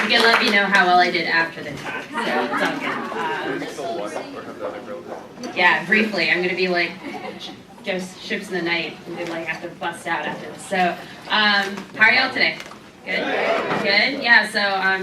You can let me know how well I did after the talk, so it's all good. Yeah, briefly. I'm going to be like just ships in the night and then like have to bust out after this. So, how are y'all today? Good? Good? Yeah, so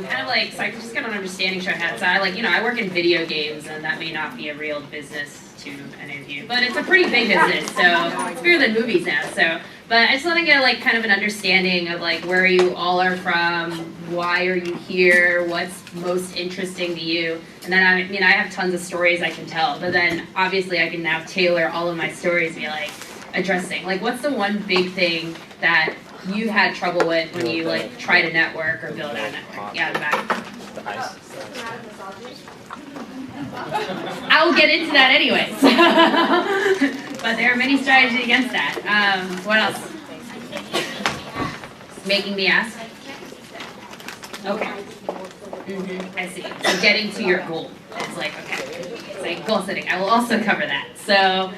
kind of like, so I can just get an understanding show I had. So I like, I work in video games, and that may not be a real business to any of you, but it's a pretty big business, so it's bigger than movies now, so. But I just want to get like kind of an understanding of like where you all are from, why are you here, what's most interesting to you, and then I have tons of stories I can tell, but then obviously I can now tailor all of my stories to be like addressing, like what's the one big thing that you had trouble with when you like try to network or build out a network? Yeah, in the back. I will get into that anyways. But there are many strategies against that. What else? Making me ask? Okay. I see. So getting to your goal. It's like, okay. It's like goal setting. I will also cover that. So,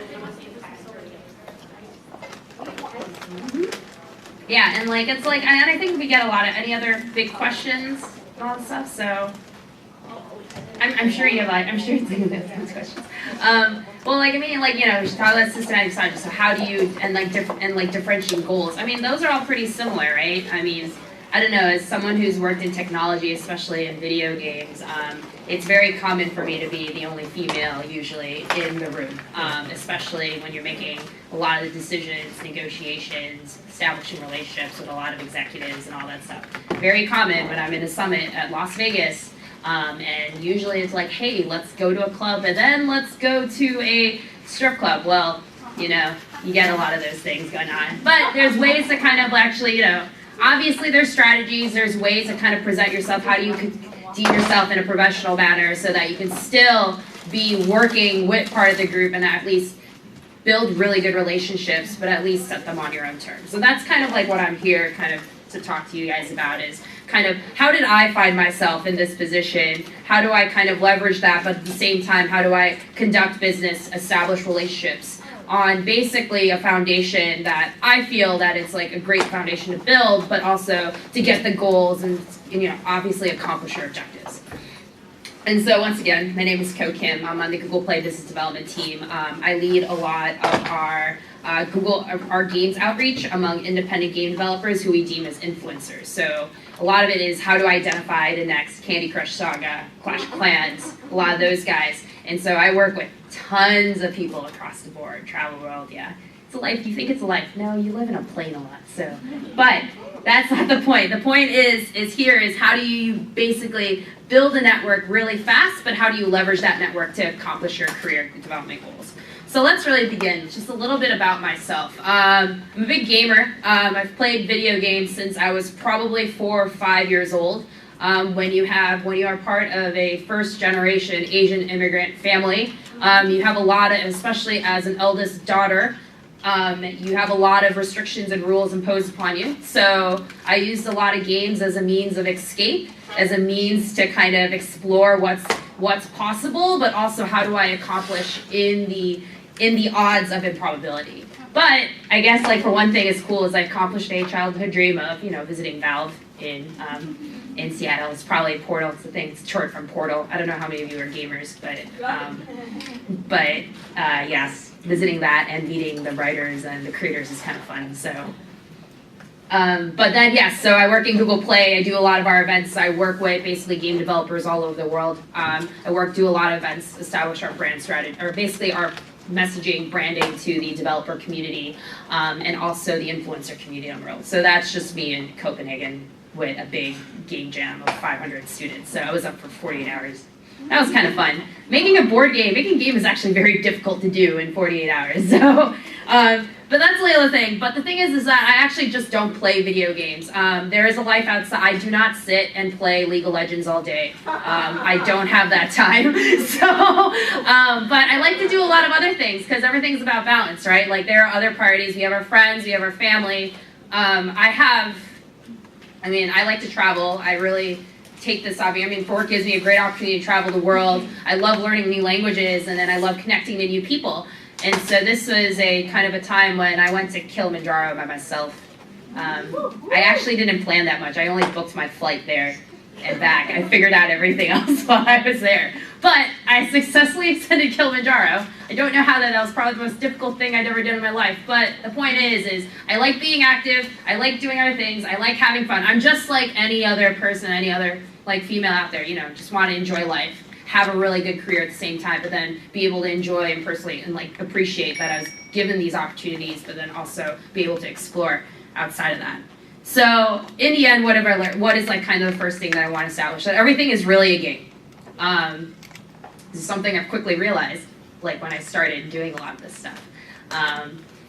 yeah, and like, it's like, and I think we get a lot of, any other big questions and all that stuff, so. I'm sure you have like, I'm sure you're thinking of those questions. Well, like, we should talk about systematic strategy. So how do you, and differentiating goals. I mean, those are all pretty similar, right? I mean, I don't know, as someone who's worked in technology, especially in video games, it's very common for me to be the only female usually in the room, especially when you're making a lot of the decisions, negotiations, establishing relationships with a lot of executives and all that stuff. Very common when I'm in a summit at Las Vegas. And usually it's like, hey, let's go to a club and then let's go to a strip club. Well, you get a lot of those things going on. But there's ways to kind of actually, obviously there's strategies, there's ways to kind of present yourself. How do you deem yourself in a professional manner so that you can still be working with part of the group and at least build really good relationships, but at least set them on your own terms. So that's kind of like what I'm here kind of to talk to you guys about is kind of how did I find myself in this position? How do I kind of leverage that, but at the same time, how do I conduct business, establish relationships on basically a foundation that I feel that it's like a great foundation to build, but also to get the goals and obviously accomplish your objectives. And so once again, my name is Koh Kim. I'm on the Google Play Business Development team. I lead a lot of our our games outreach among independent game developers who we deem as influencers. So a lot of it is how to identify the next Candy Crush Saga, Clash of Clans, a lot of those guys. And so I work with tons of people across the board, travel world, yeah. It's a life, you think it's a life. No, you live in a plane a lot, so. But that's not the point. The point is how do you basically build a network really fast, but how do you leverage that network to accomplish your career development goals? So let's really begin. Just a little bit about myself. I'm a big gamer. I've played video games since I was probably 4 or 5 years old. When you are part of a first generation Asian immigrant family, you have a lot of, especially as an eldest daughter, you have a lot of restrictions and rules imposed upon you. So I used a lot of games as a means of escape, as a means to kind of explore what's possible, but also how do I accomplish in the odds of improbability. But I guess like for one thing, it's cool is I accomplished a childhood dream of visiting Valve in Seattle. It's probably Portal. It's the thing. It's short from Portal. I don't know how many of you are gamers, but yes, visiting that and meeting the writers and the creators is kind of fun. So, but then yes, so I work in Google Play. I do a lot of our events. I work with basically game developers all over the world. I do a lot of events, establish our brand strategy, or basically our messaging, branding to the developer community, and also the influencer community on the world. So that's just me in Copenhagen with a big game jam of 500 students. So I was up for 48 hours. That was kind of fun. Making a game is actually very difficult to do in 48 hours. So, but that's the other thing. But the thing is that I actually just don't play video games. There is a life outside. I do not sit and play League of Legends all day. I don't have that time. So, but I like to do a lot of other things because everything's about balance, right? Like there are other parties. We have our friends. We have our family. I like to travel. I really take this hobby. Work gives me a great opportunity to travel the world. I love learning new languages, and then I love connecting to new people. And so this was a kind of a time when I went to Kilimanjaro by myself. I actually didn't plan that much. I only booked my flight there. and back. I figured out everything else while I was there. But I successfully ascended Kilimanjaro. I don't know how that was probably the most difficult thing I'd ever done in my life. But the point is I like being active. I like doing other things. I like having fun. I'm just like any other person, any other like female out there, you know, just want to enjoy life, have a really good career at the same time, but then be able to enjoy and personally and like appreciate that I was given these opportunities, but then also be able to explore outside of that. So in the end, what have I learned? What is like kind of the first thing that I want to establish? That everything is really a game. This is something I've quickly realized, like when I started doing a lot of this stuff.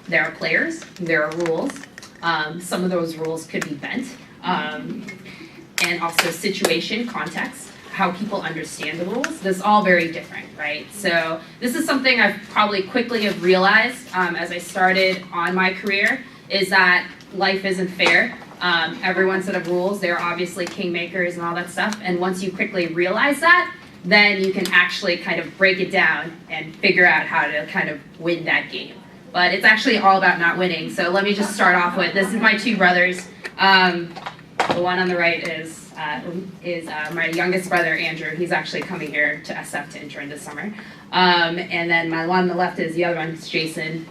There are players, there are rules. Some of those rules could be bent. And also situation, context, how people understand the rules. This is all very different, right? So this is something I've probably quickly have realized as I started on my career, is that life isn't fair. Everyone set of rules, they're obviously kingmakers and all that stuff, and once you quickly realize that, then you can actually kind of break it down and figure out how to kind of win that game. But it's actually all about not winning. So let me just start off with, this is my two brothers. The one on the right is my youngest brother, Andrew. He's actually coming here to SF to intern this summer. And then my one on the left is the other one, it's Jason.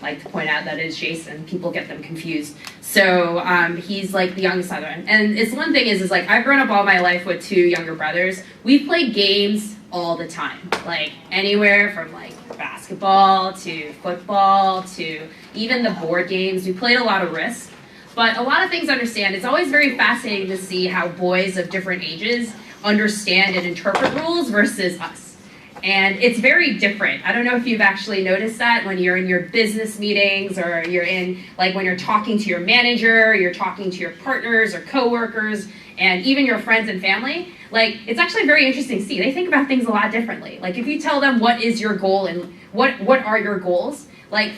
Like to point out that it's Jason. People get them confused. So he's like the youngest other one. And it's one thing is like I've grown up all my life with two younger brothers. We've played games all the time, like anywhere from like basketball to football to even the board games. We played a lot of Risk. But a lot of things to understand. It's always very fascinating to see how boys of different ages understand and interpret rules versus us. And it's very different. I don't know if you've actually noticed that when you're in your business meetings or you're in, like when you're talking to your manager, or you're talking to your partners or coworkers, and even your friends and family. Like, it's actually very interesting to see. They think about things a lot differently. Like, if you tell them what is your goal and what are your goals, like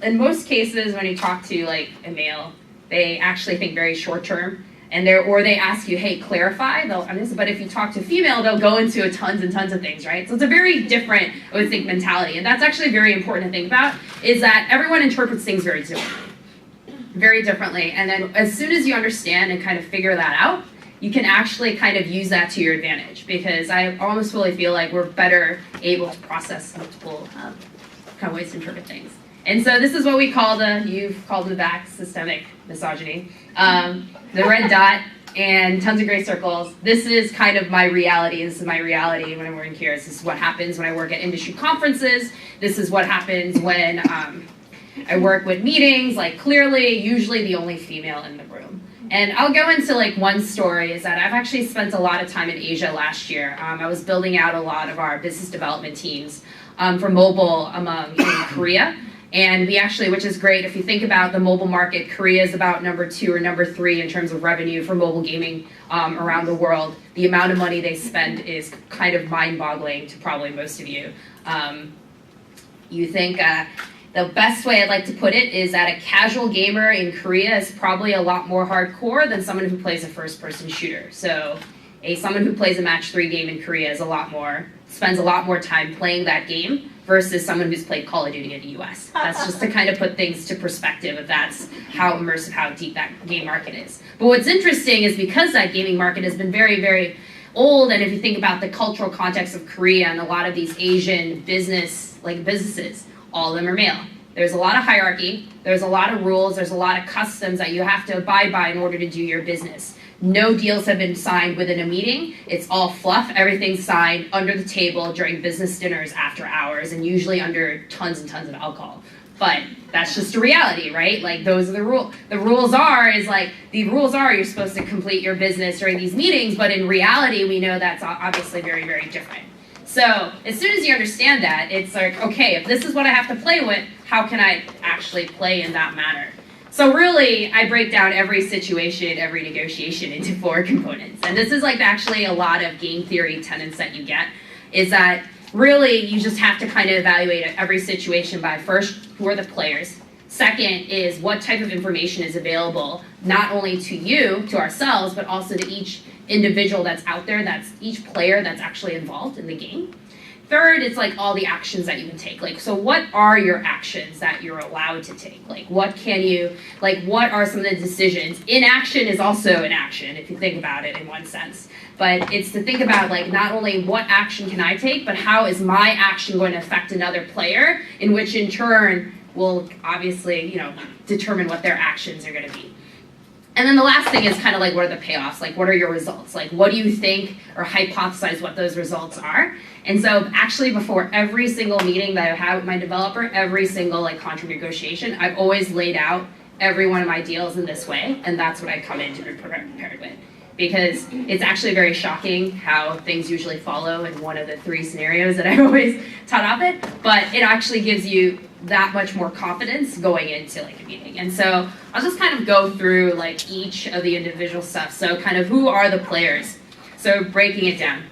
in most cases when you talk to like a male, they actually think very short term, and they ask you, hey, clarify. But if you talk to a female, they'll go into tons and tons of things, right? So it's a very different, I would think, mentality, and that's actually very important to think about. Is that everyone interprets things very differently, and then as soon as you understand and kind of figure that out, you can actually kind of use that to your advantage. Because I almost really feel like we're better able to process multiple kind of ways to interpret things. And so this is what we call you've called in the back, systemic misogyny. The red dot and tons of gray circles. This is kind of my reality. This is my reality when I'm working here. This is what happens when I work at industry conferences. This is what happens when I work with meetings, like clearly, usually the only female in the room. And I'll go into like one story is that I've actually spent a lot of time in Asia last year. I was building out a lot of our business development teams for mobile in Korea. And we actually, which is great, if you think about the mobile market, Korea is about number 2 or number 3 in terms of revenue for mobile gaming around the world. The amount of money they spend is kind of mind-boggling to probably most of you. You think the best way I'd like to put it is that a casual gamer in Korea is probably a lot more hardcore than someone who plays a first-person shooter. So someone who plays a match 3 game in Korea is spends a lot more time playing that game versus someone who's played Call of Duty in the US. That's just to kind of put things to perspective if that's how immersive, how deep that game market is. But what's interesting is because that gaming market has been very, very old, and if you think about the cultural context of Korea and a lot of these Asian businesses, all of them are male. There's a lot of hierarchy, there's a lot of rules, there's a lot of customs that you have to abide by in order to do your business. No deals have been signed within a meeting. It's all fluff. Everything's signed under the table during business dinners after hours, and usually under tons and tons of alcohol. But that's just a reality, right? Like, those are the rules. The rules are you're supposed to complete your business during these meetings, but in reality, we know that's obviously very, very different. So as soon as you understand that, it's like, okay, if this is what I have to play with, how can I actually play in that manner? So really, I break down every situation, every negotiation into 4 components. And this is like actually a lot of game theory tenets that you get, is that really you just have to kind of evaluate every situation by first, who are the players? Second is what type of information is available, not only to you, to ourselves, but also to each individual that's out there, that's each player that's actually involved in the game. third is like all the actions that you can take. Like, so what are your actions that you're allowed to take? Like, what can you, like, what are some of the decisions? Inaction is also an action, if you think about it in one sense. But it's to think about, like, not only what action can I take, but how is my action going to affect another player, in which in turn will obviously, you know, determine what their actions are going to be. And then the last thing is kind of like, what are the payoffs? Like, what are your results? Like, what do you think or hypothesize what those results are? And so actually before every single meeting that I have with my developer, every single like contract negotiation, I've always laid out every one of my deals in this way. And that's what I come in to be prepared with. Because it's actually very shocking how things usually follow in one of the three scenarios that I've always taught off it. But it actually gives you that much more confidence going into like a meeting. And so I'll just kind of go through like each of the individual stuff. So kind of who are the players? So breaking it down.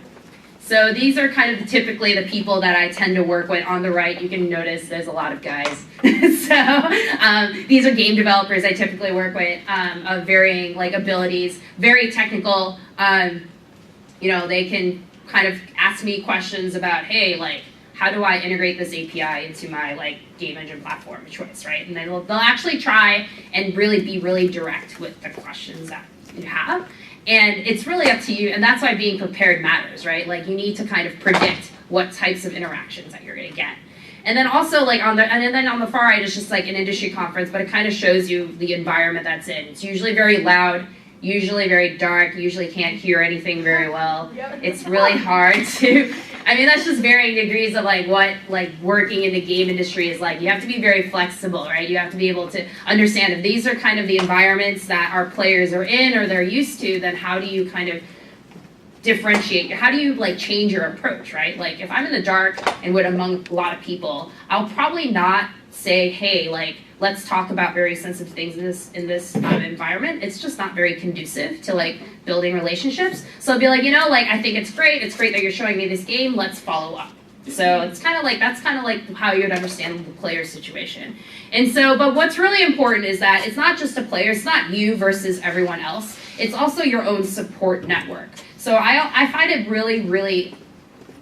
So these are kind of typically the people that I tend to work with. On the right, you can notice there's a lot of guys. So these are game developers I typically work with of varying like abilities, very technical. You know, they can kind of ask me questions about, hey, like, how do I integrate this API into my like game engine platform of choice, right? And then they'll actually try and really be really direct with the questions that you have. And it's really up to you, and that's why being prepared matters, right? Like, you need to kind of predict what types of interactions that you're going to get. And then also, like, and then on the far right is just like an industry conference, but it kind of shows you the environment that's in. It's usually very loud, usually very dark, usually can't hear anything very well. It's really hard to, I mean, that's just varying degrees of like what like working in the game industry is like. You have to be very flexible, right? You have to be able to understand if these are kind of the environments that our players are in or they're used to, then how do you kind of differentiate? How do you like change your approach, right? Like, if I'm in the dark and with among a lot of people, I'll probably not say, hey, like, let's talk about very sensitive things in this environment. It's just not very conducive to like building relationships. So I'll be like, you know, like, I think it's great that you're showing me this game, let's follow up. So it's kind of like, that's kind of like how you would understand the player situation. And so, but what's really important is that it's not just a player, it's not you versus everyone else. It's also your own support network. So I find it really, really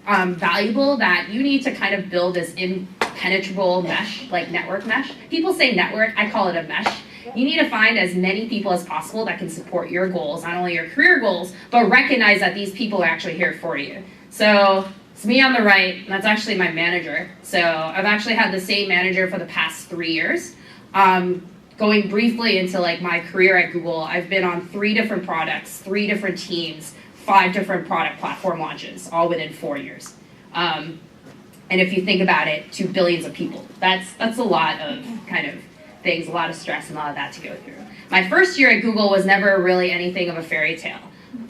valuable that you need to kind of build this impenetrable mesh, like network mesh. People say network, I call it a mesh. You need to find as many people as possible that can support your goals, not only your career goals, but recognize that these people are actually here for you. So it's me on the right, and that's actually my manager. So I've actually had the same manager for the past 3 years. Going briefly into like my career at Google, I've been on 3 different products, 3 different teams, 5 different product platform launches, all within 4 years. And if you think about it, to billions of people, that's a lot of kind of things, a lot of stress and all of that to go through. My first year at Google was never really anything of a fairy tale.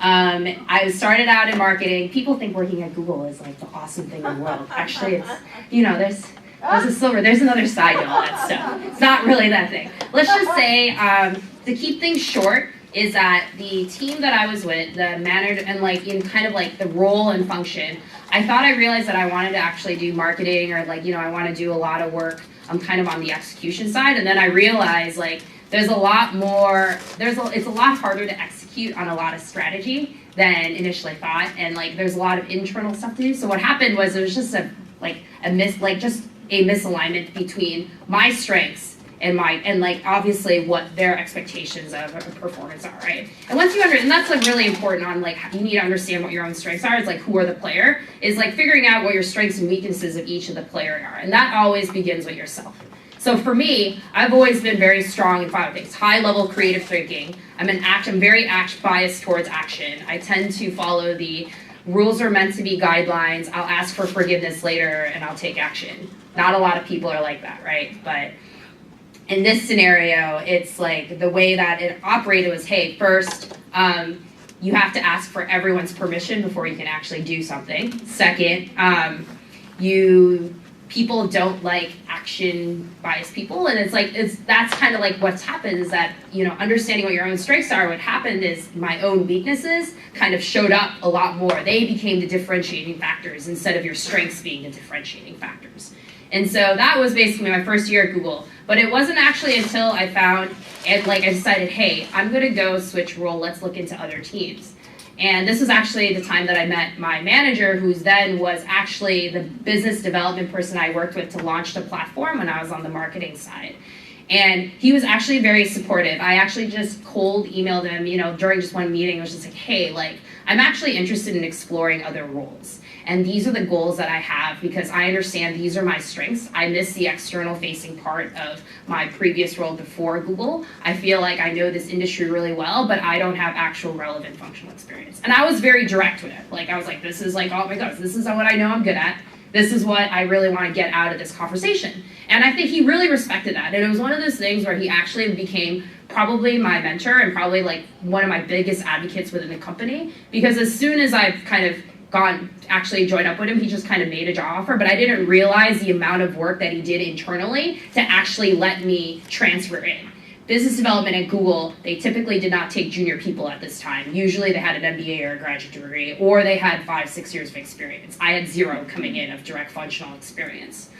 I started out in marketing. People think working at Google is like the awesome thing in the world. Actually, it's, you know, there's another side to all that stuff. It's not really that thing. Let's just say, to keep things short, is that the team that I was with, the manager, and like in kind of like the role and function, I realized that I wanted to actually do marketing, or like, you know, I want to do a lot of work. I'm kind of on the execution side, and then I realized like there's a lot more, it's a lot harder to execute on a lot of strategy than initially thought, and like there's a lot of internal stuff to do. So what happened was it was just a misalignment between my strengths and like obviously what their expectations of performance are, right? And once you and that's like really important on like, you need to understand what your own strengths are. It's like, who are the player? Is like figuring out what your strengths and weaknesses of each of the player are. And that always begins with yourself. So for me, I've always been very strong in 5 things. High level creative thinking. I'm very biased towards action. I tend to follow the rules are meant to be guidelines. I'll ask for forgiveness later and I'll take action. Not a lot of people are like that, right? But in this scenario, it's like the way that it operated was, hey, first, you have to ask for everyone's permission before you can actually do something. Second, people don't like action biased people, and that's kind of like what's happened is that, you know, understanding what your own strengths are, what happened is my own weaknesses kind of showed up a lot more. They became the differentiating factors instead of your strengths being the differentiating factors. And so that was basically my first year at Google. But it wasn't actually until I found, and like I decided, hey, I'm gonna go switch role, let's look into other teams. And this was actually the time that I met my manager, who then was actually the business development person I worked with to launch the platform when I was on the marketing side. And he was actually very supportive. I actually just cold emailed him, during just one meeting. I was just like, hey, I'm actually interested in exploring other roles. And these are the goals that I have because I understand these are my strengths. I miss the external facing part of my previous role before Google. I feel like I know this industry really well, but I don't have actual relevant functional experience. And I was very direct with it. I was like, this is oh my gosh, this is what I know I'm good at. This is what I really want to get out of this conversation. And I think he really respected that. And it was one of those things where he actually became probably my mentor and probably one of my biggest advocates within the company. Because as soon as I've kind of actually joined up with him, he just kind of made a job offer, but I didn't realize the amount of work that he did internally to actually let me transfer in. Business development at Google, they typically did not take junior people at this time. Usually they had an MBA or a graduate degree, or they had 5-6 years of experience. I had 0 coming in of direct functional experience.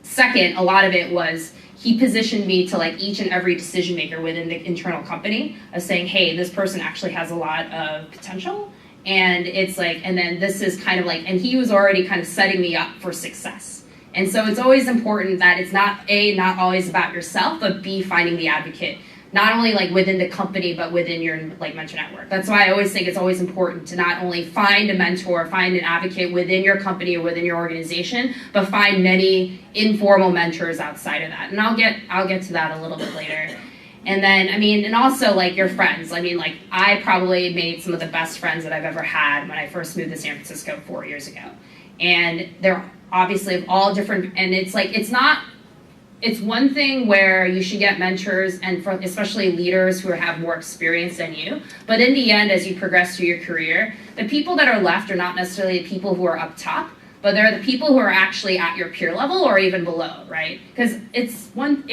Second, a lot of it was he positioned me to each and every decision maker within the internal company of saying, hey, this person actually has a lot of potential. And it's and then this is kind of and he was already kind of setting me up for success. And so it's always important that it's not always about yourself, but B, finding the advocate, not only within the company, but within your mentor network. That's why I always think it's always important to not only find a mentor, find an advocate within your company or within your organization, but find many informal mentors outside of that. And I'll get to that a little bit later. And then, and also your friends. I probably made some of the best friends that I've ever had when I first moved to San Francisco 4 years ago. And they're obviously of all different, and it's one thing where you should get mentors and especially leaders who have more experience than you. But in the end, as you progress through your career, the people that are left are not necessarily the people who are up top, but they're the people who are actually at your peer level or even below, right? Because when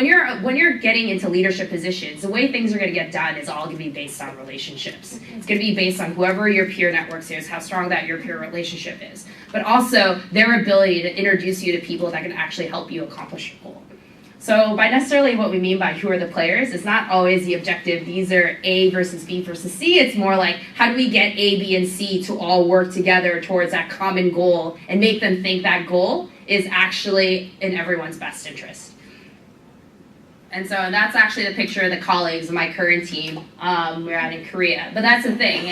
you're getting into leadership positions, the way things are going to get done is all going to be based on relationships. It's going to be based on whoever your peer networks is, how strong that your peer relationship is, but also their ability to introduce you to people that can actually help you accomplish your goal. So by necessarily what we mean by who are the players, it's not always the objective, these are A versus B versus C. It's more how do we get A, B, and C to all work together towards that common goal and make them think that goal is actually in everyone's best interest. And so that's actually the picture of the colleagues of my current team we're at in Korea. But that's the thing,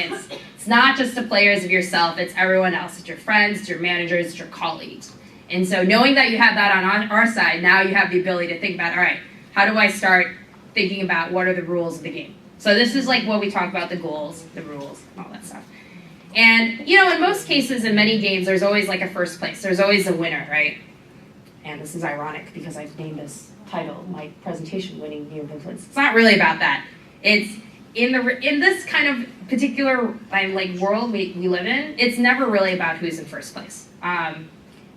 it's not just the players of yourself, it's everyone else. It's your friends, it's your managers, it's your colleagues. And so knowing that you have that on our side, now you have the ability to think about, all right, how do I start thinking about what are the rules of the game? So this is what we talk about, the goals, the rules, all that stuff. And, in most cases, in many games, there's always a first place. There's always a winner, right? And this is ironic because I've named this title, my presentation, Winning Game of Influence. It's not really about that. It's in this kind of particular world we live in, it's never really about who's in first place.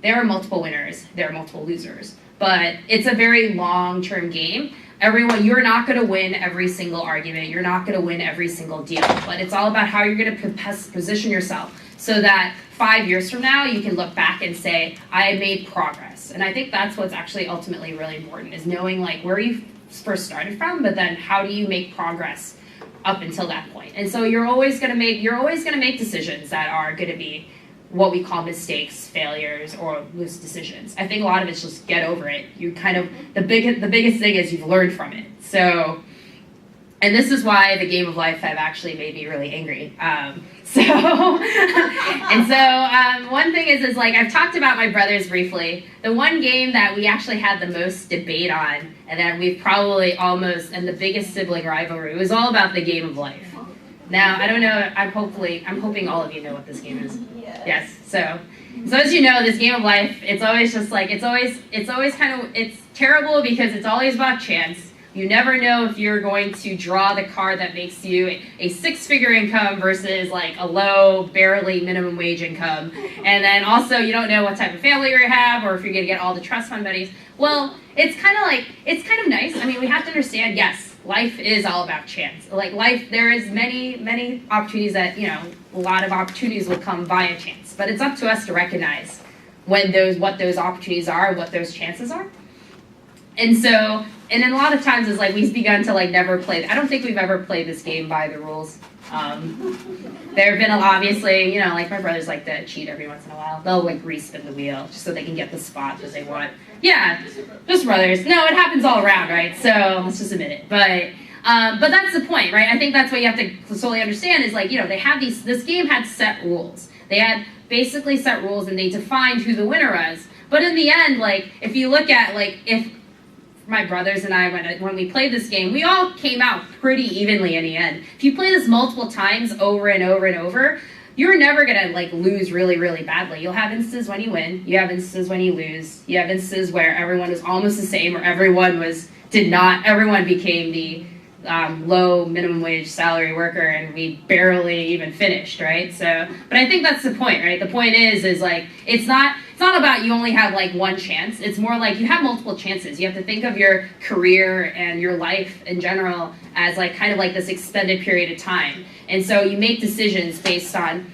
There are multiple winners, there are multiple losers, but it's a very long-term game. You're not going to win every single argument, you're not going to win every single deal, but it's all about how you're going to position yourself so that 5 years from now you can look back and say, I made progress. And I think that's what's actually ultimately really important, is knowing where you first started from, but then how do you make progress up until that point. And so you're always going to make decisions that are going to be what we call mistakes, failures, or loose decisions. I think a lot of it's just get over it. You the biggest thing is you've learned from it. So, and this is why the game of life have actually made me really angry. One thing is I've talked about my brothers briefly. The one game that we actually had the most debate on, and that we've probably and the biggest sibling rivalry, was all about the game of life. Now, I don't know, I'm hoping all of you know what this game is. Yes. So as you know, this game of life, it's always just it's terrible because it's always about chance. You never know if you're going to draw the card that makes you a six-figure income versus a low, barely minimum wage income. And then also you don't know what type of family you're going to have or if you're going to get all the trust fund buddies. Well, it's kind of nice. We have to understand, yes, life is all about chance. Life, there is many opportunities that, a lot of opportunities will come via chance. But it's up to us to recognize what those opportunities are and what those chances are. And so and then a lot of times it's like we've begun to like never play. I don't think we've ever played this game by the rules. There have been obviously, you know, like my brothers like to cheat every once in a while. They'll like respin the wheel just so they can get the spot that they want. Yeah, just brothers. No, it happens all around, right? So let's just admit it. But that's the point, right? I think that's what you have to solely understand is like, you know, they have this game had set rules. They had basically set rules and they defined who the winner was. But in the end, like, if you look at, like, if my brothers and I, when we played this game, we all came out pretty evenly in the end. If you play this multiple times over and over and over, you're never gonna like lose really, really badly. You'll have instances when you win, you have instances when you lose, you have instances where everyone was almost the same or everyone became the low minimum wage salary worker and we barely even finished, right? So, but I think that's the point, right? The point is like, it's not about you only have like one chance. It's more like you have multiple chances. You have to think of your career and your life in general as like kind of like this extended period of time. And so you make decisions based on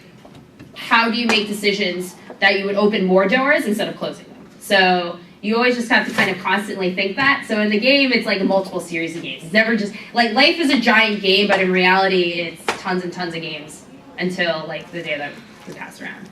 how do you make decisions that you would open more doors instead of closing them. So you always just have to kind of constantly think that. So in the game, it's like a multiple series of games. It's never just, like life is a giant game, but in reality, it's tons and tons of games until like the day that we pass around.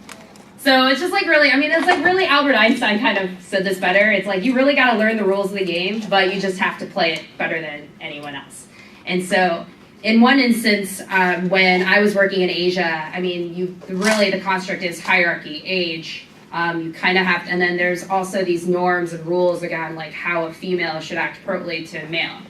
So it's just like really, I mean, it's like really Albert Einstein kind of said this better. It's like you really got to learn the rules of the game, but you just have to play it better than anyone else. And so in one instance, when I was working in Asia, I mean, the construct is hierarchy, age. You kind of have to, and then there's also these norms and rules again, like how a female should act appropriately to a male.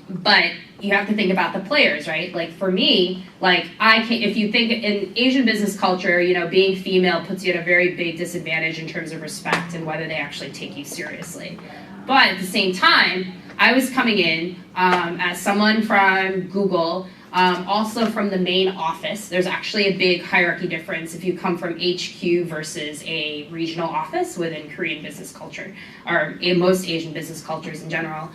But you have to think about the players, right? Like for me, like if you think in Asian business culture, you know, being female puts you at a very big disadvantage in terms of respect and whether they actually take you seriously. But at the same time, I was coming in as someone from Google, also from the main office. There's actually a big hierarchy difference if you come from HQ versus a regional office within Korean business culture, or in most Asian business cultures in general.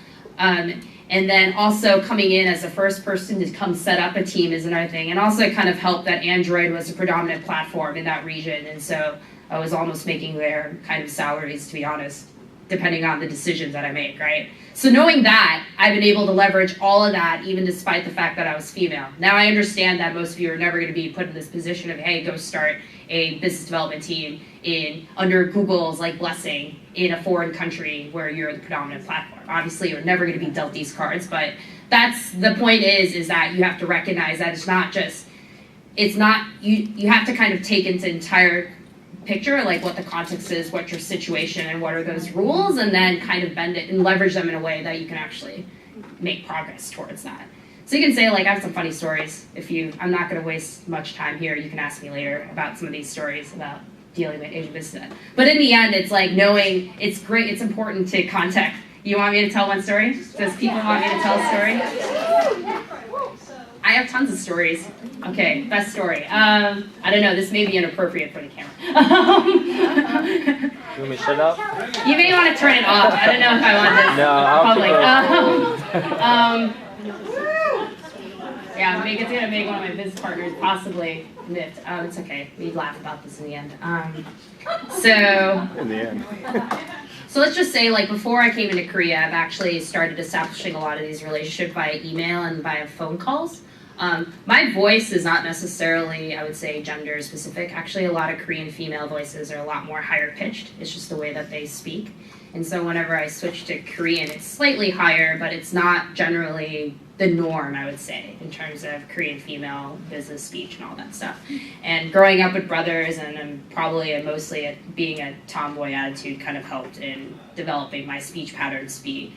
And then also coming in as the first person to come set up a team is another thing. And also it kind of helped that Android was a predominant platform in that region. And so I was almost making their kind of salaries, to be honest, depending on the decisions that I make, right? So knowing that, I've been able to leverage all of that, even despite the fact that I was female. Now I understand that most of you are never going to be put in this position of, hey, go start a business development team under Google's like blessing in a foreign country where you're the predominant platform. Obviously, you're never going to be dealt these cards, but that's the point is that you have to recognize that you have to kind of take into entire picture, like what the context is, what your situation, and what are those rules, and then kind of bend it and leverage them in a way that you can actually make progress towards that. So you can say, like, I have some funny stories. I'm not going to waste much time here. You can ask me later about some of these stories about dealing with Asian business. But in the end, it's like knowing, it's great, it's important to context. You want me to tell one story? Does people want me to tell a story? I have tons of stories. Okay, best story. I don't know, this may be inappropriate for the camera. You want me to shut up? You may want to turn it off. I don't know if I want this public. Yeah, it's gonna make one of my business partners possibly miffed. It's okay. We laugh about this in the end. In the end. So let's just say, like, before I came into Korea, I've actually started establishing a lot of these relationships via email and via phone calls. My voice is not necessarily, I would say, gender specific. Actually, a lot of Korean female voices are a lot more higher pitched. It's just the way that they speak. And so whenever I switch to Korean, it's slightly higher, but it's not generally the norm, I would say, in terms of Korean female business speech and all that stuff. And growing up with brothers and probably mostly being a tomboy attitude kind of helped in developing my speech patterns to be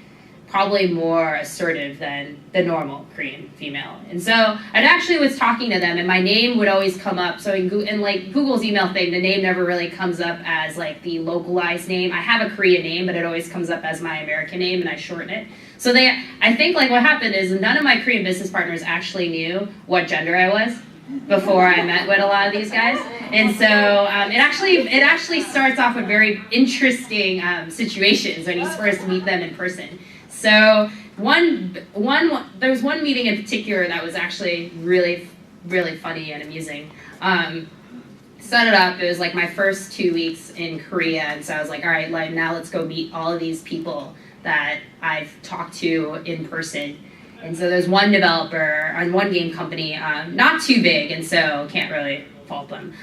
probably more assertive than the normal Korean female. And so I actually was talking to them and my name would always come up. So in like Google's email thing, the name never really comes up as like the localized name. I have a Korean name, but it always comes up as my American name and I shorten it. So I think like what happened is none of my Korean business partners actually knew what gender I was before I met with a lot of these guys. And so it actually starts off with very interesting situations when you first meet them in person. So there was one meeting in particular that was actually really, really funny and amusing. Set it up, it was like my first 2 weeks in Korea, and so I was like, all right, now let's go meet all of these people that I've talked to in person. And so there's one developer on one game company, not too big, and so can't really fault them.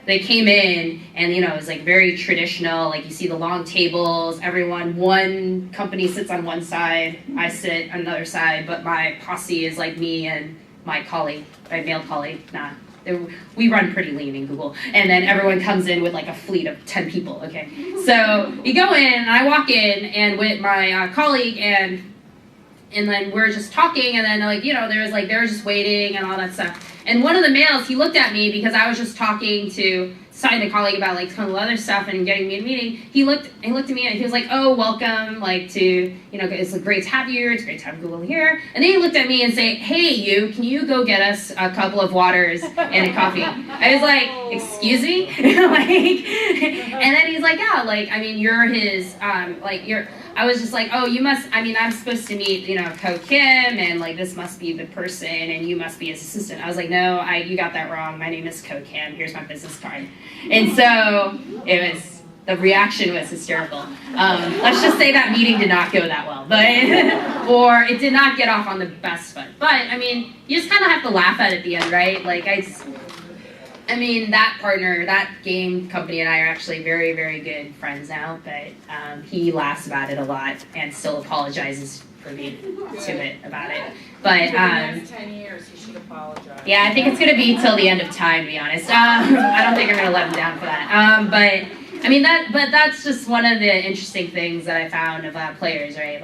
They came in, and it was like very traditional. Like you see the long tables, one company sits on one side, I sit on another side, but my posse is like me and my colleague, my male colleague. We run pretty lean in Google, and then everyone comes in with like a fleet of 10 people. Okay, so you go in, and I walk in, and with my colleague, and then we're just talking, and then they were just waiting and all that stuff. And one of the males, he looked at me because I was just talking to a colleague about like some of the other stuff and getting me a meeting. He looked at me and he was like, "Oh, welcome, it's great to have you here. It's great to have Google here." And then he looked at me and said, "Hey, can you go get us a couple of waters and a coffee?" I was like, "Excuse me?" And then he's like, "Yeah, you're his, I was just like, "Oh, you must, I'm supposed to meet, Koh Kim, and this must be the person, and you must be his assistant." I was like, "No, you got that wrong. My name is Koh Kim. Here's my business card." And so the reaction was hysterical. Let's just say that meeting did not go that well, or it did not get off on the best foot. But, you just kind of have to laugh at the end, right? That partner, that game company and I are actually very, very good friends now, but he laughs about it a lot and still apologizes for me to it about it. But for the next 10 years, he should apologize. Yeah, I think it's going to be till the end of time, to be honest. I don't think I'm going to let him down for that. But that's just one of the interesting things that I found about players, right?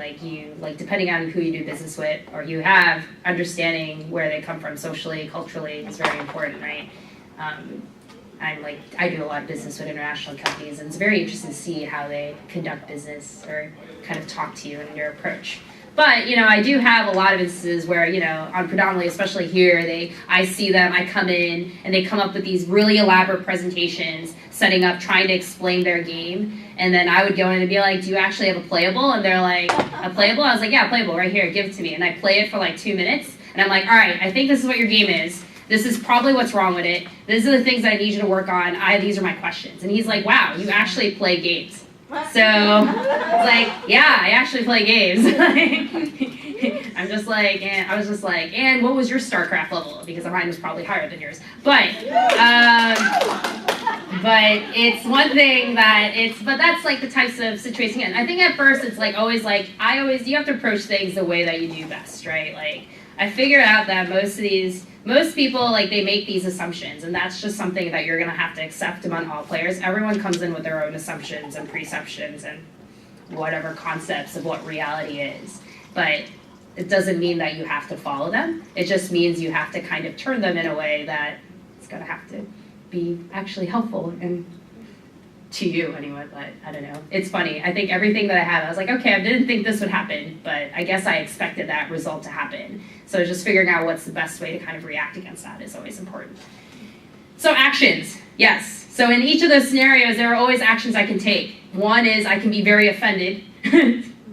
Depending on who you do business with or you have, understanding where they come from socially, culturally is very important, right? I do a lot of business with international companies, and it's very interesting to see how they conduct business or kind of talk to you in your approach. But, I do have a lot of instances where, on predominantly, especially here, I see them, I come in, and they come up with these really elaborate presentations, setting up, trying to explain their game, and then I would go in and be like, "Do you actually have a playable?" And they're like, "A playable?" I was like, "Yeah, playable, right here, give it to me." And I play it for 2 minutes, and I'm like, "All right, I think this is what your game is. This is probably what's wrong with it. These are the things that I need you to work on. These are my questions." And he's like, "Wow, you actually play games." So it's like, yeah, I actually play games. I was just like, "And what was your StarCraft level?" Because mine was probably higher than yours. But it's one thing but that's the types of situation. And I think at first it's you have to approach things the way that you do best, right? I figured out that most people, they make these assumptions, and that's just something that you're going to have to accept among all players. Everyone comes in with their own assumptions and preceptions and whatever concepts of what reality is. But it doesn't mean that you have to follow them. It just means you have to kind of turn them in a way that it's going to have to be actually helpful and to you anyway, but I don't know. It's funny. I think everything that I have, I was like, okay, I didn't think this would happen, but I guess I expected that result to happen. So just figuring out what's the best way to kind of react against that is always important. So actions, yes. So in each of those scenarios, there are always actions I can take. One is I can be very offended,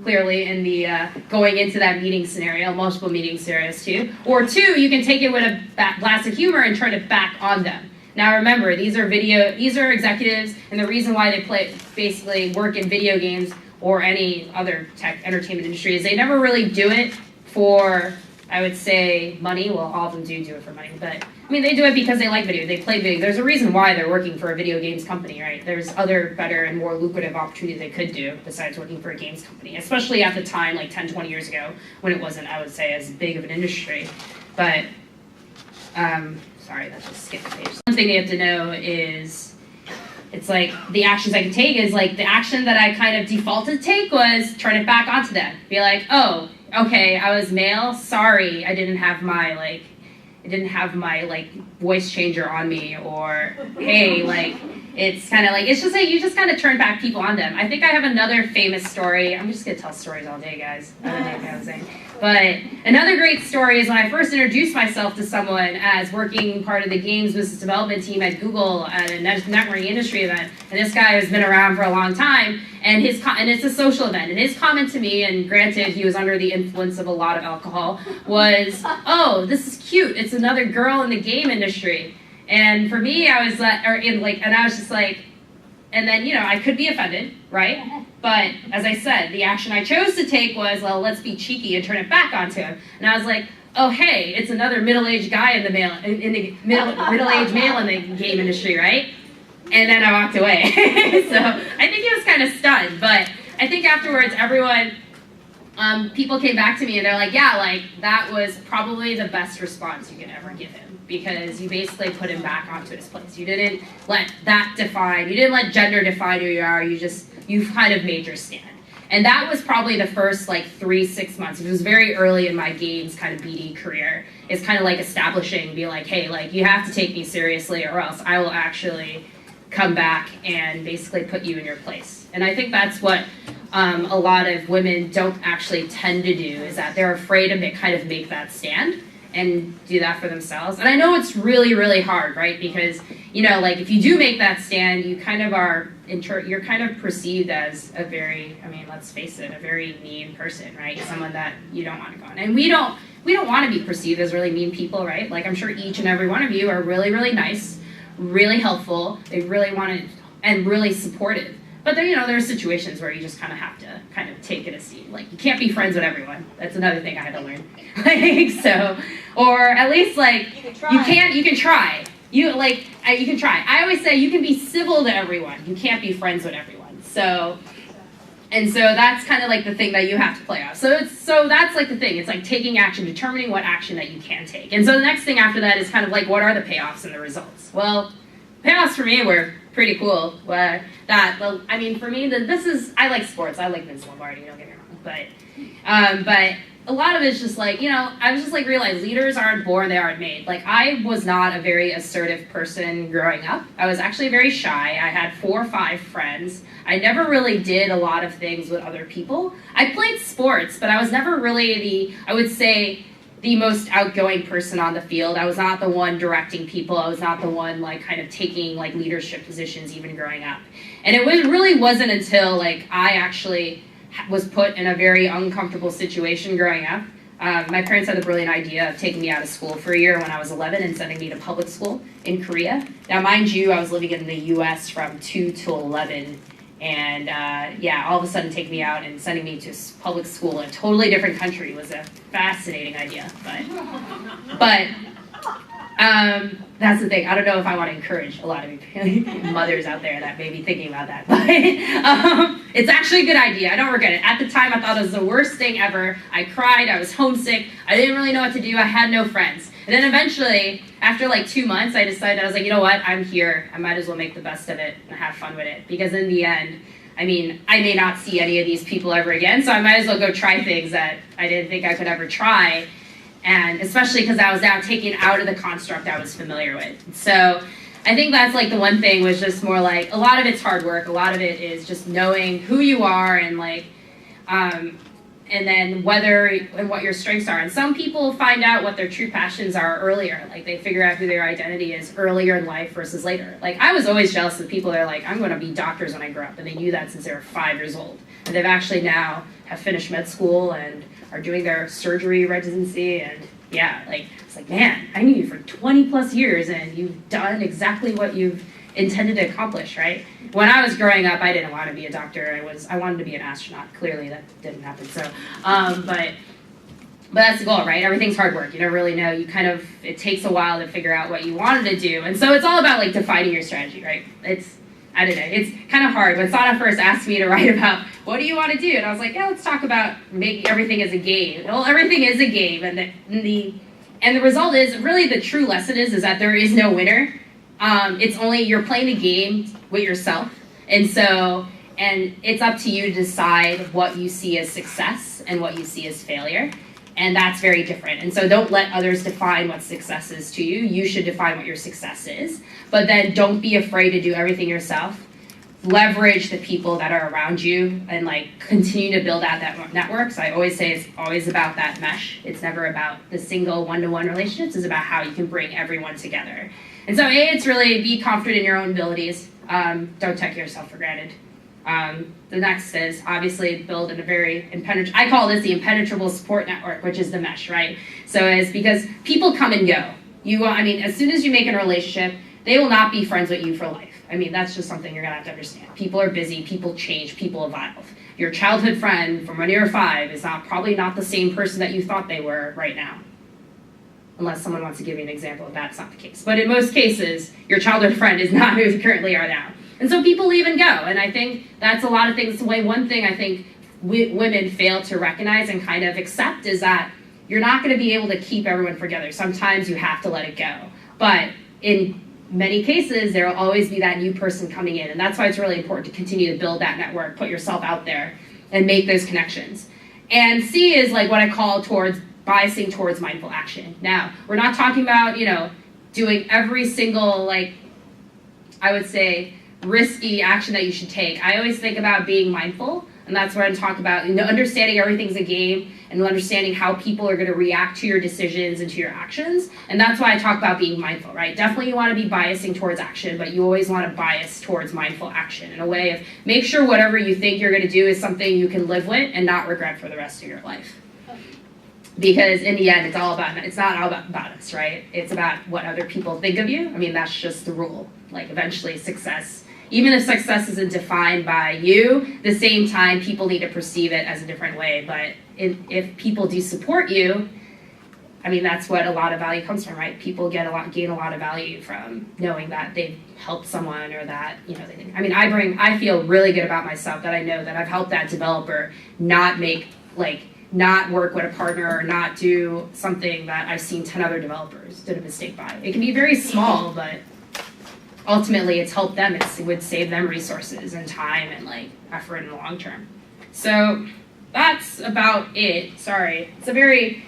clearly in the going into that meeting scenario, multiple meeting scenarios too. Or two, you can take it with a glass of humor and turn it back on them. Now remember, these are executives, and the reason why they basically work in video games or any other tech entertainment industry is they never really do it for, I would say, money. Well, all of them do it for money, but they do it because they like video. They play video. There's a reason why they're working for a video games company, right? There's other better and more lucrative opportunities they could do besides working for a games company, especially at the time, 10, 20 years ago, when it wasn't, I would say, as big of an industry. But sorry, that just skipped the page. One thing you have to know is, it's the actions I can take is the action that I kind of defaulted to take was turn it back onto them. Be like, "Oh, okay, I was male, sorry, I didn't have my voice changer on me," or, "Hey, it's kind of it's just you just kind of turn back people on them." I think I have another famous story. I'm just going to tell stories all day, guys. I don't know what I'm saying. But another great story is when I first introduced myself to someone as working part of the games business development team at Google at a networking industry event. And this guy has been around for a long time, and it's a social event. And his comment to me, and granted he was under the influence of a lot of alcohol, was, "Oh, this is cute. It's another girl in the game industry." And for me, I was just like, and then, you know, I could be offended, right? But as I said, the action I chose to take was, well, let's be cheeky and turn it back onto him. And I was like, oh, hey, it's another middle-aged guy in the middle-aged male in the game industry, right? And then I walked away. So I think he was kind of stunned, but I think afterwards everyone, people came back to me and they're like, yeah, like that was probably the best response you could ever give him, because you basically put him back onto his place. You didn't let that define, you didn't let gender define who you are, you kind of made your stand. And that was probably the first like 3-6 months. It was very early in my games kind of BD career. It's kind of like establishing, be like, hey, like you have to take me seriously or else I will actually come back and basically put you in your place. And I think that's what a lot of women don't actually tend to do, is that they're afraid to kind of make that stand and do that for themselves. And I know it's really, really hard, right? Because, you know, like if you do make that stand, you kind of are, you're kind of perceived as a very, I mean, let's face it, a very mean person, right? Someone that you don't want to go on. And we don't want to be perceived as really mean people, right? Like I'm sure each and every one of you are really, really nice, really helpful, they really want to, and really supportive. But then, you know, there are situations where you just kind of have to kind of take it a seat. Like, you can't be friends with everyone. That's another thing I had to learn. Like, so, or at least, like, you can try. You can try. I always say you can be civil to everyone. You can't be friends with everyone. So, and so that's kind of like the thing that you have to play off. So that's like the thing. It's like taking action, determining what action that you can take. And so the next thing after that is kind of like, what are the payoffs and the results? Well, payoffs for me were pretty cool. I mean, for me, I like sports. I like Vince Lombardi, don't get me wrong. But a lot of it's just like, you know, I was just like realized leaders aren't born, they aren't made. Like I was not a very assertive person growing up. I was actually very shy. I had 4 or 5 friends. I never really did a lot of things with other people. I played sports, but I was never really I would say, the most outgoing person on the field. I was not the one directing people. I was not the one like kind of taking like leadership positions even growing up. And it really wasn't until like I actually was put in a very uncomfortable situation growing up. My parents had the brilliant idea of taking me out of school for a year when I was 11 and sending me to public school in Korea. Now, mind you, I was living in the US from 2 to 11. And yeah, all of a sudden taking me out and sending me to public school in a totally different country was a fascinating idea. But that's the thing. I don't know if I want to encourage a lot of you mothers out there that may be thinking about that. But it's actually a good idea. I don't regret it. At the time, I thought it was the worst thing ever. I cried. I was homesick. I didn't really know what to do. I had no friends. And then eventually, after like 2 months, I decided, I was like, you know what, I'm here. I might as well make the best of it and have fun with it. Because in the end, I mean, I may not see any of these people ever again, so I might as well go try things that I didn't think I could ever try. And especially because I was now taken out of the construct I was familiar with. So I think that's like the one thing was just more like, a lot of it's hard work. A lot of it is just knowing who you are and like, and then whether and what your strengths are. And some people find out what their true passions are earlier. Like they figure out who their identity is earlier in life versus later. Like I was always jealous of people that are like, I'm going to be doctors when I grow up. And they knew that since they were 5 years old. And they've actually now have finished med school and are doing their surgery residency. And yeah, like it's like, man, I knew you for 20 plus years and you've done exactly what you've intended to accomplish, right? When I was growing up, I didn't want to be a doctor. I wanted to be an astronaut. Clearly, that didn't happen. So, but that's the goal, right? Everything's hard work. You don't really know. It takes a while to figure out what you wanted to do, and so it's all about like defining your strategy, right? I don't know. It's kind of hard. When Sana first asked me to write about what do you want to do, and I was like, yeah, let's talk about making everything as a game. Well, everything is a game, and the result is really the true lesson is that there is no winner. It's only you're playing the game with yourself, and it's up to you to decide what you see as success and what you see as failure, and that's very different. And so don't let others define what success is to you. You should define what your success is, but then don't be afraid to do everything yourself. Leverage the people that are around you and like continue to build out that network. So I always say it's always about that mesh. It's never about the single one-to-one relationships. It's about how you can bring everyone together. And so it's really be confident in your own abilities. Don't take yourself for granted. The next is obviously build in a very impenetrable, I call this the impenetrable support network, which is the mesh, right? So it's because people come and go. As soon as you make a relationship, they will not be friends with you for life. I mean, that's just something you're gonna have to understand. People are busy, people change, people evolve. Your childhood friend from when you were 5 is probably not the same person that you thought they were right now. Unless someone wants to give you an example if that's not the case. But in most cases, your childhood friend is not who you currently are now. And so people leave and go. And I think that's a lot of things. One thing I think women fail to recognize and kind of accept is that you're not going to be able to keep everyone together. Sometimes you have to let it go. But in many cases, there will always be that new person coming in. And that's why it's really important to continue to build that network, put yourself out there, and make those connections. And C is like what I call biasing towards mindful action. Now, we're not talking about, doing every single, I would say, risky action that you should take. I always think about being mindful, and that's what I talk about, understanding everything's a game and understanding how people are going to react to your decisions and to your actions. And that's why I talk about being mindful, right? Definitely you want to be biasing towards action, but you always want to bias towards mindful action in a way of make sure whatever you think you're going to do is something you can live with and not regret for the rest of your life. Because in the end, it's not all about us, right? It's about what other people think of you. I mean, that's just the rule. Eventually success, even if success isn't defined by you, at the same time, people need to perceive it as a different way. But if people do support you, I mean, that's what a lot of value comes from, right? People gain a lot of value from knowing that they've helped someone or that, they think. I mean, I feel really good about myself that I know that I've helped that developer not work with a partner or not do something that I've seen 10 other developers did a mistake by. It can be very small, but ultimately it's helped them. It would save them resources and time and effort in the long term. So that's about it. Sorry. It's a very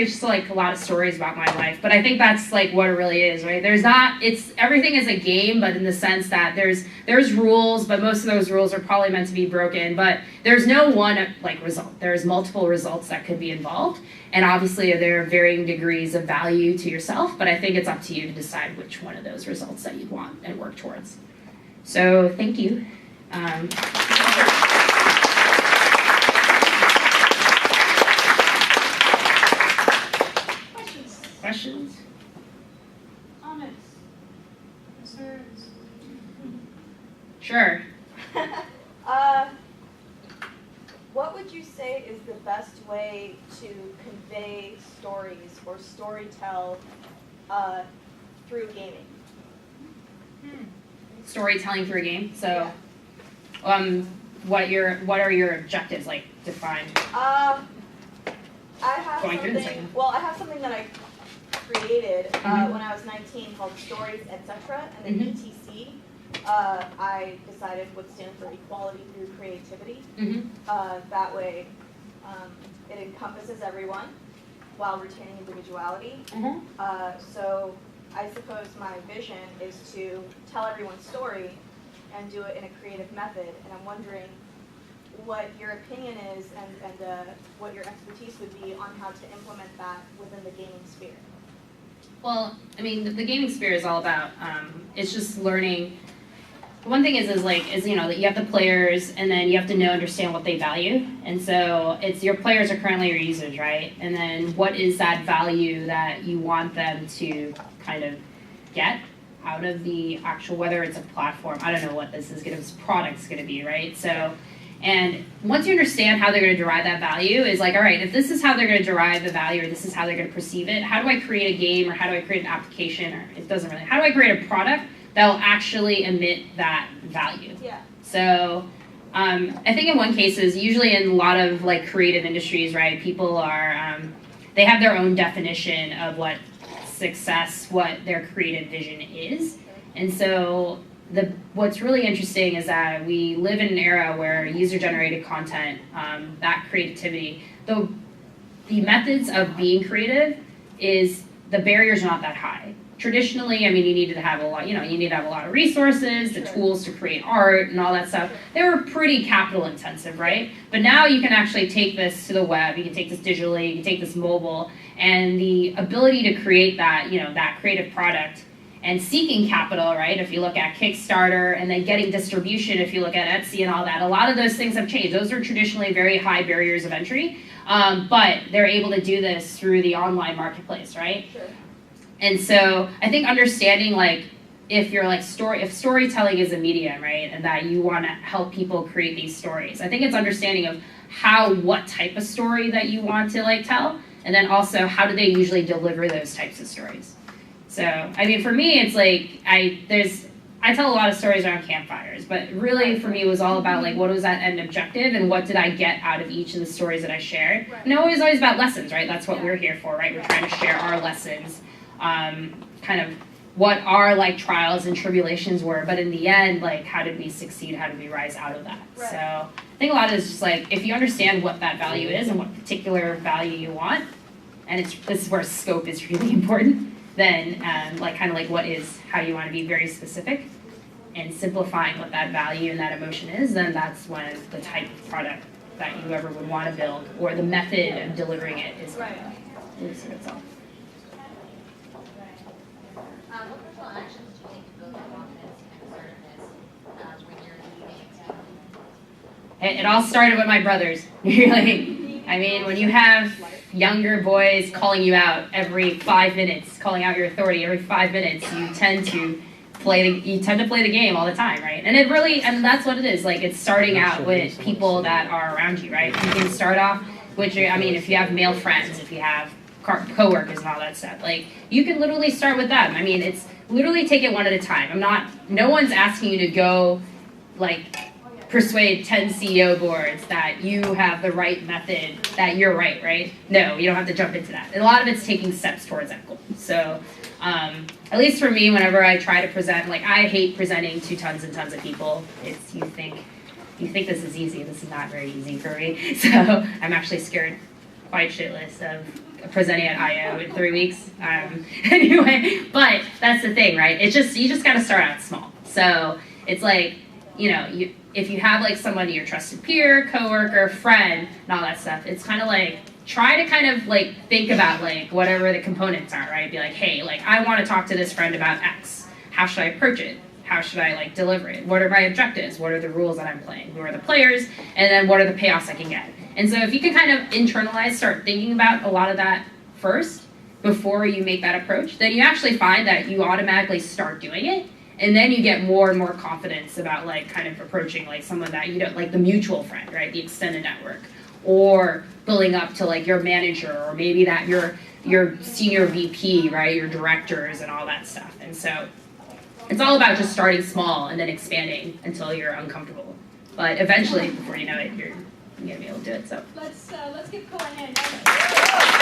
just a lot of stories about my life, but I think that's what it really is, right? Everything is a game, but in the sense that there's rules, but most of those rules are probably meant to be broken, but there's no one result. There's multiple results that could be involved, and obviously there are varying degrees of value to yourself, but I think it's up to you to decide which one of those results that you want and work towards. So thank you. Questions? Comments? Concerns? Sure. What would you say is the best way to convey stories or storytell through gaming? Storytelling through a game. So, what are your objectives defined? I have Going through this something. again. Well, I have something that I created when I was 19 called Stories, Etc. And then ETC, I decided would stand for Equality Through Creativity. That way, it encompasses everyone while retaining individuality. So I suppose my vision is to tell everyone's story and do it in a creative method. And I'm wondering what your opinion is and what your expertise would be on how to implement that within the gaming sphere. Well, I mean, the gaming sphere is all about, it's just learning. One thing is that you have the players, and then you have to understand what they value. And so it's your players are currently your users, right? And then what is that value that you want them to kind of get out of the actual, whether it's a platform, I don't know what this product's going to be, right? So, and once you understand how they're going to derive that value, is all right, if this is how they're going to derive the value, or this is how they're going to perceive it, how do I create a game, or how do I create an application, or it doesn't really, how do I create a product that will actually emit that value? Yeah. So, I think in one case is usually in a lot of creative industries, right, people are, they have their own definition of what success, what their creative vision is. And so what's really interesting is that we live in an era where user-generated content, that creativity, the methods of being creative is, the barriers are not that high. Traditionally, I mean, you needed to have a lot, you need to have a lot of resources, the tools to create art and all that stuff. They were pretty capital intensive, right? But now you can actually take this to the web, you can take this digitally, you can take this mobile, and the ability to create that, that creative product and seeking capital, right? If you look at Kickstarter and then getting distribution, if you look at Etsy and all that, a lot of those things have changed. Those are traditionally very high barriers of entry, but they're able to do this through the online marketplace, right? Sure. And so I think understanding if you're like if storytelling is a medium, right, and that you want to help people create these stories, I think it's understanding of what type of story that you want to like tell, and then also how do they usually deliver those types of stories. So I mean, for me, it's like I tell a lot of stories around campfires, but really for me it was all about like what was that end objective and what did I get out of each of the stories that I shared. And it was always about lessons, right? That's what we're here for, right? We're trying to share our lessons, kind of what our like trials and tribulations were, but in the end, like how did we succeed? How did we rise out of that? Right. So I think a lot of it is just like if you understand what that value is and what particular value you want, and this is where scope is really important, then like kind of like how you want to be very specific and simplifying what that value and that emotion is, then that's when the type of product that you ever would want to build or the method of delivering it is Right. losing itself. What personal actions do you take to build your confidence and assertiveness when you're leading a team? It all started with my brothers. Really, I mean, when you have younger boys calling you out every 5 minutes, calling out your authority every 5 minutes, you tend to play the game all the time, right? And that's what it is. Like it's starting out with people that are around you, right? You can start off with if you have male friends, if you have coworkers and all that stuff, like you can literally start with them. I mean, it's literally take it one at a time. No one's asking you to go like persuade 10 CEO boards that you have the right method, that you're right? No, you don't have to jump into that. A lot of it's taking steps towards that goal. So at least for me, whenever I try to present, like I hate presenting to tons and tons of people. It's you think this is easy. This is not very easy for me. So I'm actually scared quite shitless of presenting at I/O in 3 weeks. Anyway, but that's the thing, right? You just got to start out small. So it's like, if you have like someone, your trusted peer, coworker, friend, and all that stuff, it's kind of like try to kind of like think about like whatever the components are, right? Be like, hey, like I want to talk to this friend about X. How should I approach it? How should I like deliver it? What are my objectives? What are the rules that I'm playing? Who are the players? And then what are the payoffs I can get? And so if you can kind of internalize, start thinking about a lot of that first before you make that approach, then you actually find that you automatically start doing it. And then you get more and more confidence about like kind of approaching like someone that you don't, like the mutual friend, right? The extended network, or building up to like your manager, or maybe that your senior VP, right? Your directors and all that stuff. And so it's all about just starting small and then expanding until you're uncomfortable. But eventually, before you know it, you're gonna be able to do it. So Let's give Koh a hand.